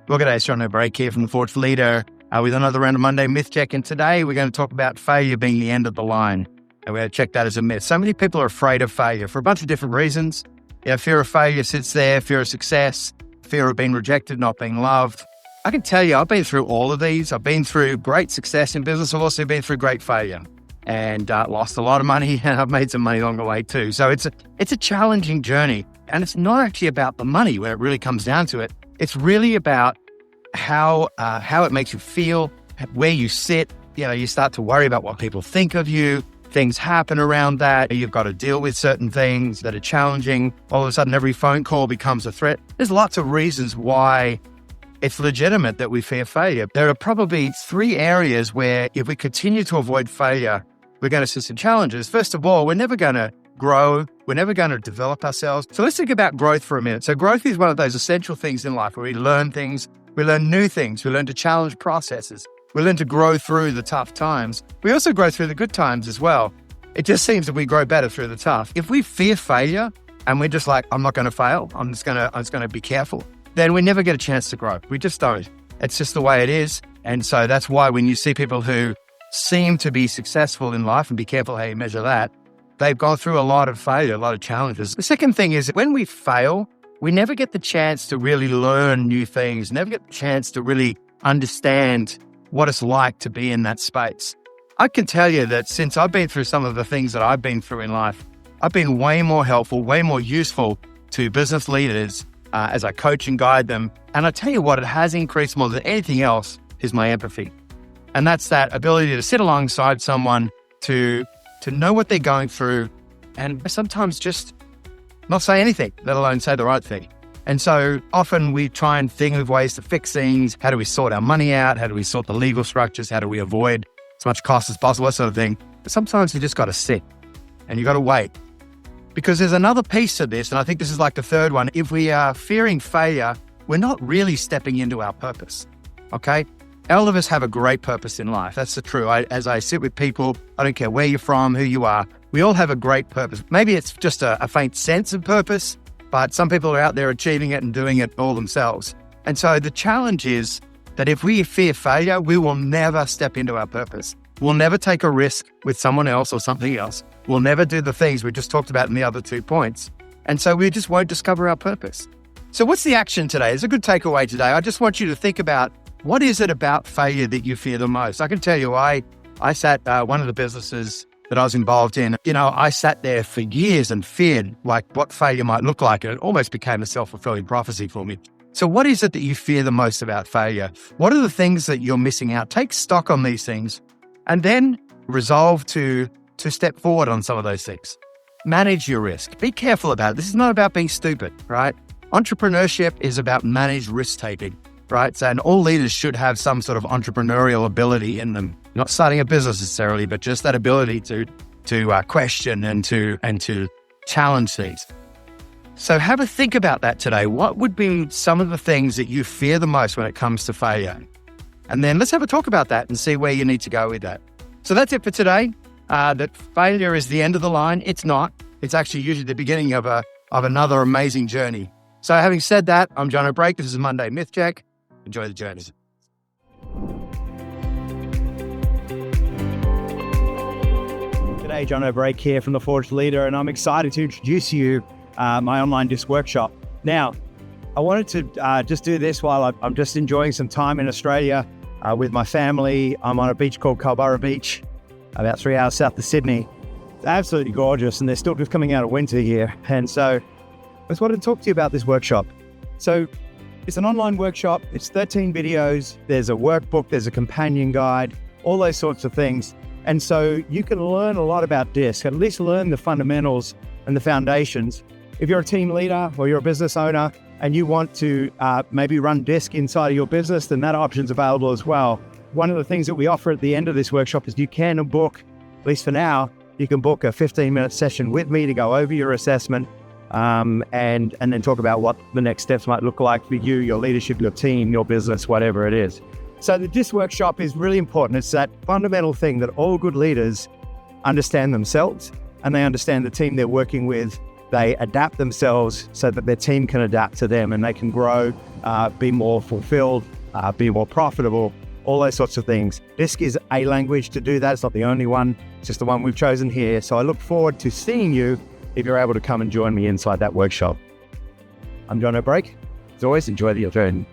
Well, g'day, it's Jono Break here from The Forge Leader with another round of Monday Myth Check. And today we're going to talk about failure being the end of the line. And we're going to check that as a myth. So many people are afraid of failure for a bunch of different reasons. Fear of failure sits there, fear of success, fear of being rejected, not being loved. I can tell you, I've been through all of these. I've been through great success in business. I've also been through great failure and lost a lot of money, and I've made some money along the way too. So it's a challenging journey. And it's not actually about the money when it really comes down to it. It's really about how it makes you feel, where you sit. You start to worry about what people think of you. Things happen around that. You've got to deal with certain things that are challenging. All of a sudden, every phone call becomes a threat. There's lots of reasons why it's legitimate that we fear failure. There are probably 3 areas where if we continue to avoid failure, we're going to see some challenges. First of all, we're never going to grow. We're never going to develop ourselves. So let's think about growth for a minute. So growth is one of those essential things in life where we learn things, we learn new things, we learn to challenge processes, we learn to grow through the tough times. We also grow through the good times as well. It just seems that we grow better through the tough. If we fear failure and we're just like, I'm not going to fail, I'm just going to be careful, then we never get a chance to grow. We just don't. It's just the way it is. And so that's why when you see people who seem to be successful in life, and be careful how you measure that, they've gone through a lot of failure, a lot of challenges. The second thing is when we fail, we never get the chance to really learn new things, never get the chance to really understand what it's like to be in that space. I can tell you that since I've been through some of the things that I've been through in life, I've been way more helpful, way more useful to business leaders as I coach and guide them. And I tell you what, it has increased more than anything else is my empathy. And that's that ability to sit alongside someone, to know what they're going through, and sometimes just not say anything, let alone say the right thing. And so often we try and think of ways to fix things. How do we sort our money out? How do we sort the legal structures? How do we avoid as much cost as possible, that sort of thing. But sometimes you just got to sit and you got to wait. Because there's another piece to this, and I think this is like the third one. If we are fearing failure, we're not really stepping into our purpose, okay? All of us have a great purpose in life. That's the truth. As I sit with people, I don't care where you're from, who you are, we all have a great purpose. Maybe it's just a faint sense of purpose, but some people are out there achieving it and doing it all themselves. And so the challenge is that if we fear failure, we will never step into our purpose. We'll never take a risk with someone else or something else. We'll never do the things we just talked about in the other 2 points. And so we just won't discover our purpose. So what's the action today? It's a good takeaway today. I just want you to think about, what is it about failure that you fear the most? I can tell you, I sat one of the businesses that I was involved in, I sat there for years and feared like what failure might look like. And it almost became a self-fulfilling prophecy for me. So what is it that you fear the most about failure? What are the things that you're missing out? Take stock on these things and then resolve to step forward on some of those things. Manage your risk. Be careful about it. This is not about being stupid, right? Entrepreneurship is about managed risk-taking. Right? So, and all leaders should have some sort of entrepreneurial ability in them. Not starting a business necessarily, but just that ability to question and to challenge things. So have a think about that today. What would be some of the things that you fear the most when it comes to failure? And then let's have a talk about that and see where you need to go with that. So that's it for today. That failure is the end of the line. It's not. It's actually usually the beginning of another amazing journey. So having said that, I'm Jono Break. This is Monday Myth Check. Enjoy the journey. G'day, Jono Break here from The Forge Leader, and I'm excited to introduce you my online disc workshop. Now, I wanted to just do this while I'm just enjoying some time in Australia with my family. I'm on a beach called Culburra Beach, about 3 hours south of Sydney. It's absolutely gorgeous, and they're still just coming out of winter here. And so I just wanted to talk to you about this workshop. So it's an online workshop. It's 13 videos. There's a workbook. There's a companion guide, all those sorts of things. And so you can learn a lot about disc, at least learn the fundamentals and the foundations. If you're a team leader or you're a business owner and you want to maybe run disc inside of your business, then that option's available as well. One of the things that we offer at the end of this workshop is you can book, at least for now, you can book a 15-minute session with me to go over your assessment. And then talk about what the next steps might look like for you, your leadership, your team, your business, whatever it is. So the DISC workshop is really important. It's that fundamental thing that all good leaders understand themselves and they understand the team they're working with they adapt themselves so that their team can adapt to them and they can grow, be more fulfilled, be more profitable, all those sorts of things. Disc is a language to do that. It's not the only one. It's just the one we've chosen here. So I look forward to seeing you if you're able to come and join me inside that workshop. I'm Jono. As always, enjoy the journey.